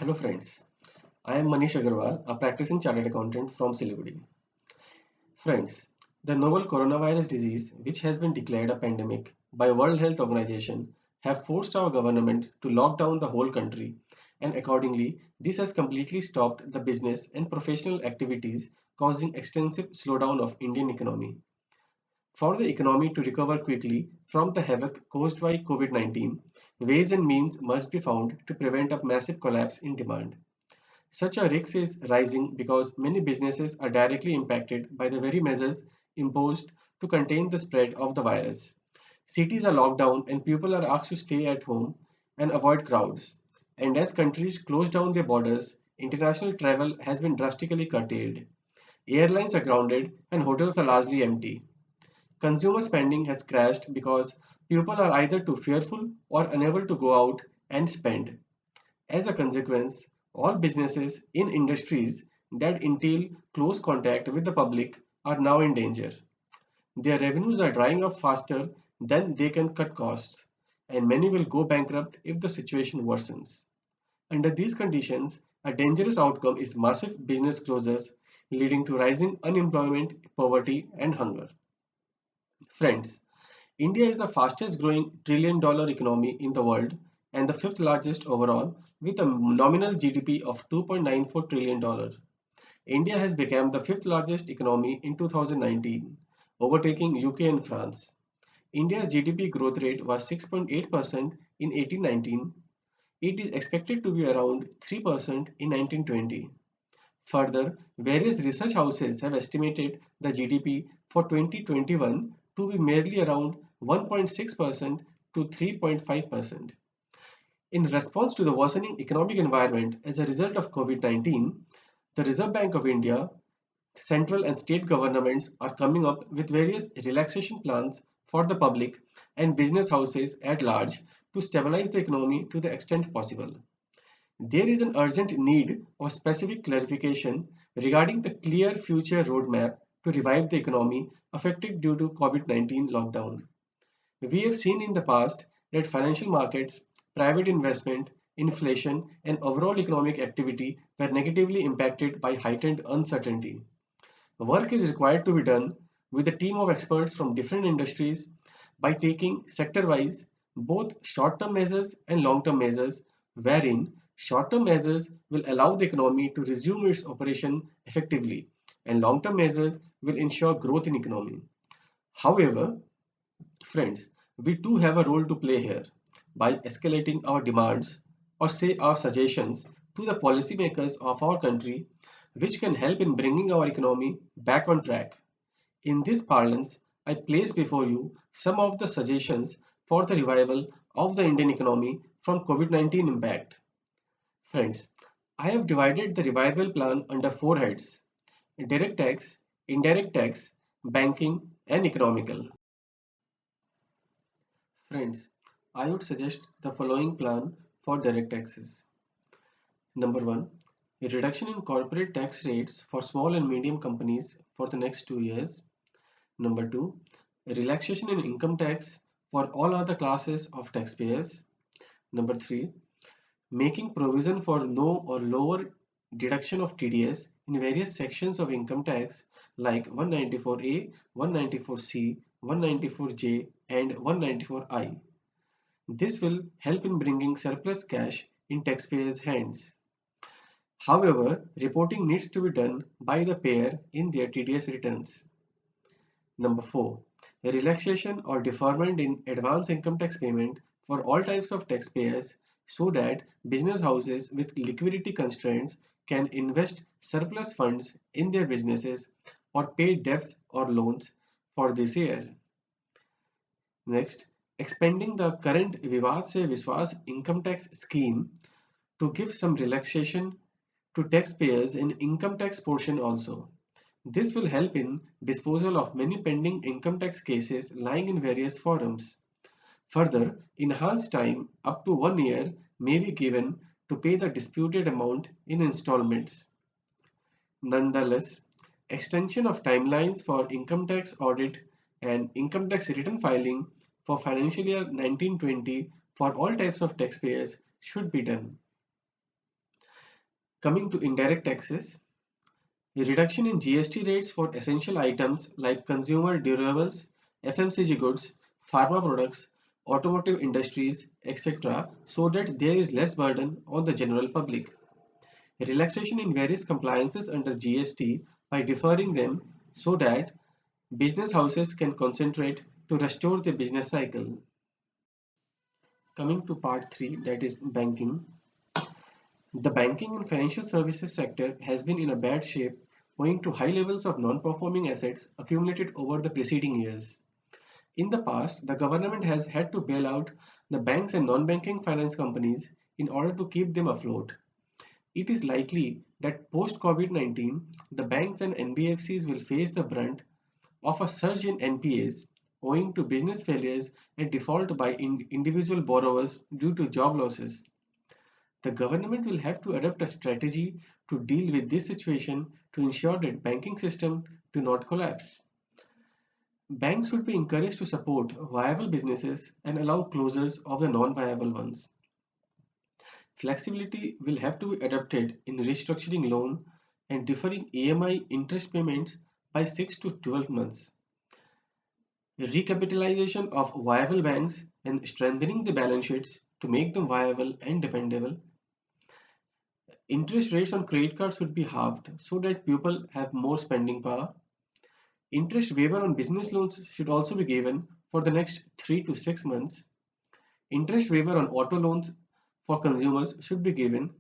Hello friends, I am Manish Agarwal, a practicing chartered accountant from Siliguri. Friends, the novel coronavirus disease, which has been declared a pandemic by World Health Organization, have forced our government to lock down the whole country, and accordingly, this has completely stopped the business and professional activities, causing extensive slowdown of Indian economy. For the economy to recover quickly from the havoc caused by COVID-19, ways and means must be found to prevent a massive collapse in demand. Such a risk is rising because many businesses are directly impacted by the very measures imposed to contain the spread of the virus. Cities are locked down and people are asked to stay at home and avoid crowds. And as countries close down their borders, international travel has been drastically curtailed. Airlines are grounded and hotels are largely empty. Consumer spending has crashed because people are either too fearful or unable to go out and spend. As a consequence, all businesses in industries that entail close contact with the public are now in danger. Their revenues are drying up faster than they can cut costs, and many will go bankrupt if the situation worsens. Under these conditions, a dangerous outcome is massive business closures, leading to rising unemployment, poverty, and hunger. Friends, India is the fastest growing trillion-dollar economy in the world and the fifth largest overall with a nominal GDP of $2.94 trillion. India has become the fifth largest economy in 2019, overtaking UK and France. India's GDP growth rate was 6.8% in 1819. It is expected to be around 3% in 1920. Further, various research houses have estimated the GDP for 2021 to be merely around 1.6% to 3.5%. In response to the worsening economic environment as a result of COVID-19, the Reserve Bank of India, central and state governments are coming up with various relaxation plans for the public and business houses at large to stabilize the economy to the extent possible. There is an urgent need of specific clarification regarding the clear future roadmap to revive the economy affected due to COVID-19 lockdown. We have seen in the past that financial markets, private investment, inflation, and overall economic activity were negatively impacted by heightened uncertainty. Work is required to be done with a team of experts from different industries by taking sector wise both short term measures and long term measures, wherein short term measures will allow the economy to resume its operation effectively, and long term measures will ensure growth in economy. However, friends, we too have a role to play here by escalating our demands or say our suggestions to the policymakers of our country, which can help in bringing our economy back on track. In this parlance, I place before you some of the suggestions for the revival of the Indian economy from COVID-19 impact. Friends, I have divided the revival plan under four heads: direct tax, indirect tax, banking, and economical. Friends, I would suggest the following plan for direct taxes. Number one, a reduction in corporate tax rates for small and medium companies for the next 2 years. Number two, a relaxation in income tax for all other classes of taxpayers. Number three, making provision for no or lower deduction of TDS in various sections of income tax like 194A, 194C, 194J, and 194I. This will help in bringing surplus cash in taxpayers' hands. However, reporting needs to be done by the payer in their TDS returns. Number 4. A relaxation or deferment in advance income tax payment for all types of taxpayers so that business houses with liquidity constraints can invest surplus funds in their businesses or pay debts or loans for this year. Next, expanding the current Vivad Se Vishwas income tax scheme to give some relaxation to taxpayers in income tax portion also. This will help in disposal of many pending income tax cases lying in various forums. Further, enhanced time up to 1 year may be given to pay the disputed amount in installments. Nonetheless, extension of timelines for income tax audit and income tax return filing for financial year 1920 for all types of taxpayers should be done. Coming to indirect taxes, a reduction in GST rates for essential items like consumer durables, FMCG goods, pharma products, automotive industries, etc., so that there is less burden on the general public. A relaxation in various compliances under GST by deferring them so that business houses can concentrate to restore the business cycle. Coming to part 3, that is banking. The banking and financial services sector has been in a bad shape owing to high levels of non-performing assets accumulated over the preceding years. In the past, the government has had to bail out the banks and non-banking finance companies in order to keep them afloat. It is likely that post-COVID-19, the banks and NBFCs will face the brunt of a surge in NPAs owing to business failures and default by individual borrowers due to job losses. The government will have to adopt a strategy to deal with this situation to ensure that banking system do not collapse. Banks should be encouraged to support viable businesses and allow closures of the non-viable ones. Flexibility will have to be adopted in restructuring loan and deferring EMI interest payments by 6 to 12 months. Recapitalization of viable banks and strengthening the balance sheets to make them viable and dependable. Interest rates on credit cards should be halved so that people have more spending power. Interest waiver on business loans should also be given for the next 3 to 6 months. Interest waiver on auto loans for consumers should be given.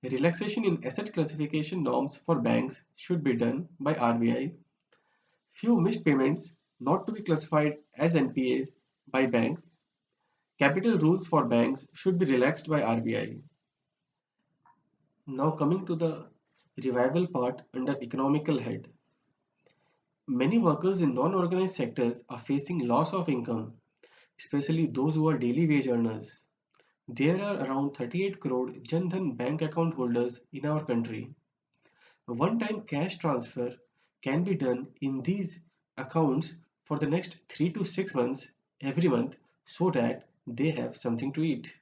Relaxation in asset classification norms for banks should be done by RBI. Few missed payments not to be classified as NPAs by banks. Capital rules for banks should be relaxed by RBI. Now coming to the revival part under economical head. Many workers in non-organized sectors are facing loss of income, especially those who are daily wage earners. There are around 38 crore Jan Dhan bank account holders in our country. A one-time cash transfer can be done in these accounts for the next 3 to 6 months every month so that they have something to eat.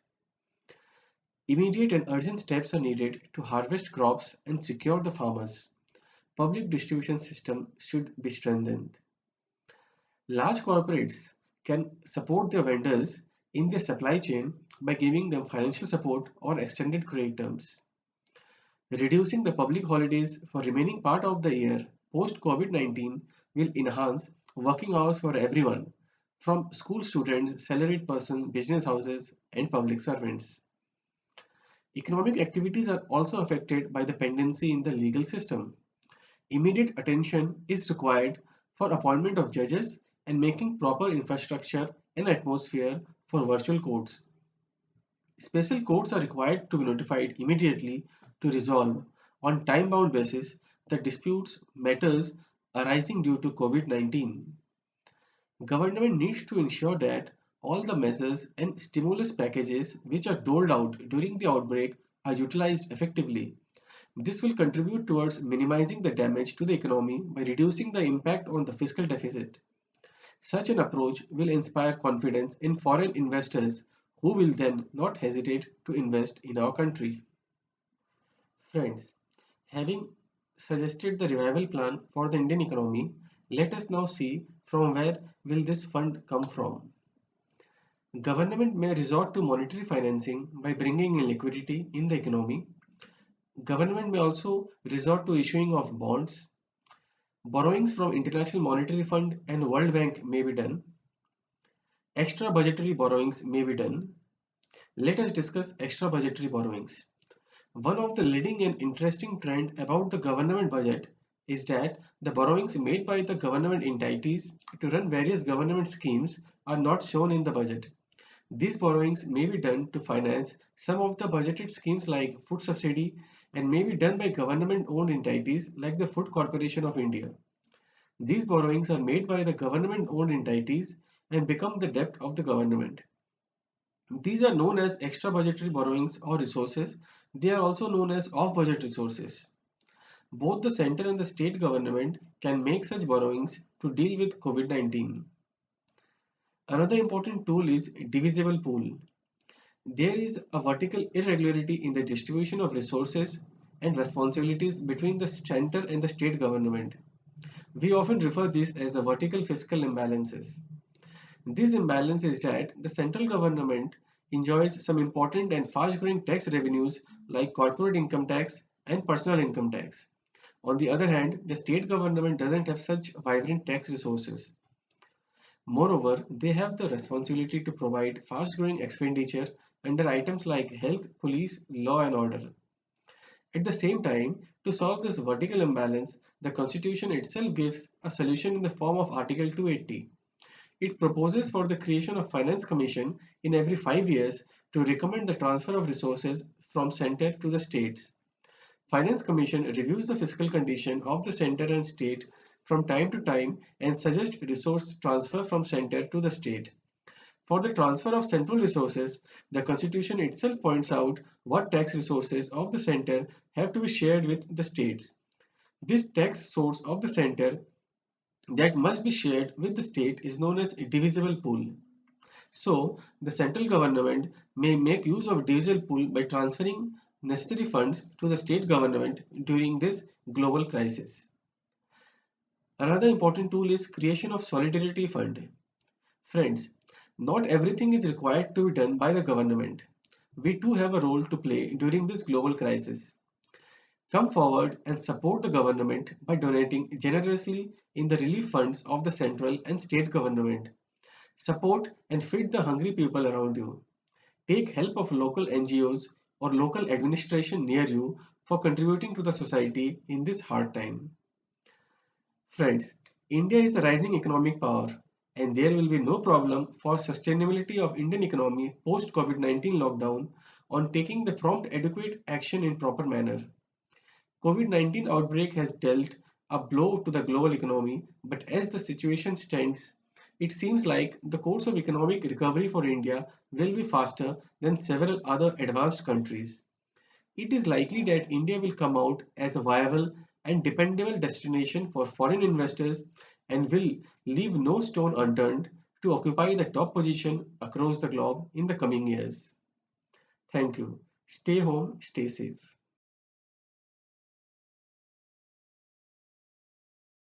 Immediate and urgent steps are needed to harvest crops and secure the farmers. Public distribution system should be strengthened. Large corporates can support their vendors in their supply chain by giving them financial support or extended credit terms. Reducing the public holidays for remaining part of the year post COVID-19 will enhance working hours for everyone, from school students, salaried persons, business houses, and public servants. Economic activities are also affected by the pendency in the legal system. Immediate attention is required for appointment of judges and making proper infrastructure and atmosphere for virtual courts. Special courts are required to be notified immediately to resolve on time-bound basis the disputes matters arising due to COVID-19. Government needs to ensure that all the measures and stimulus packages which are doled out during the outbreak are utilized effectively. This will contribute towards minimizing the damage to the economy by reducing the impact on the fiscal deficit. Such an approach will inspire confidence in foreign investors who will then not hesitate to invest in our country. Friends, having suggested the revival plan for the Indian economy, let us now see from where will this fund come from. Government may resort to monetary financing by bringing in liquidity in the economy. Government may also resort to issuing of bonds. Borrowings from International Monetary Fund and World Bank may be done. Extra budgetary borrowings may be done. Let us discuss extra budgetary borrowings. One of the leading and interesting trend about the government budget is that the borrowings made by the government entities to run various government schemes are not shown in the budget. These borrowings may be done to finance some of the budgeted schemes like food subsidy and may be done by government owned entities like the Food Corporation of India. These borrowings are made by the government owned entities and become the debt of the government. These are known as extra budgetary borrowings or resources. They are also known as off budget resources. Both the center and the state government can make such borrowings to deal with COVID-19. Another important tool is divisible pool. There is a vertical irregularity in the distribution of resources and responsibilities between the center and the state government. We often refer this as the vertical fiscal imbalances. This imbalance is that the central government enjoys some important and fast growing tax revenues like corporate income tax and personal income tax. On the other hand, the state government doesn't have such vibrant tax resources. Moreover, they have the responsibility to provide fast growing expenditure under items like health, police, law, and order. At the same time, to solve this vertical imbalance, the Constitution itself gives a solution in the form of Article 280. It proposes for the creation of Finance Commission in every 5 years to recommend the transfer of resources from center to the states. Finance Commission reviews the fiscal condition of the center and state from time to time and suggests resource transfer from center to the state. For the transfer of central resources, the Constitution itself points out what tax resources of the center have to be shared with the states. This tax source of the center that must be shared with the state is known as a divisible pool. So, the central government may make use of divisible pool by transferring necessary funds to the state government during this global crisis. Another important tool is creation of solidarity fund. Friends, not everything is required to be done by the government. We too have a role to play during this global crisis. Come forward and support the government by donating generously in the relief funds of the central and state government. Support and feed the hungry people around you. Take help of local NGOs or local administration near you for contributing to the society in this hard time. Friends, India is a rising economic power and there will be no problem for sustainability of Indian economy post COVID-19 lockdown on taking the prompt adequate action in proper manner. COVID-19 outbreak has dealt a blow to the global economy, but as the situation stands, it seems like the course of economic recovery for India will be faster than several other advanced countries. It is likely that India will come out as a viable and dependable destination for foreign investors and will leave no stone unturned to occupy the top position across the globe in the coming years. Thank you. Stay home, stay safe.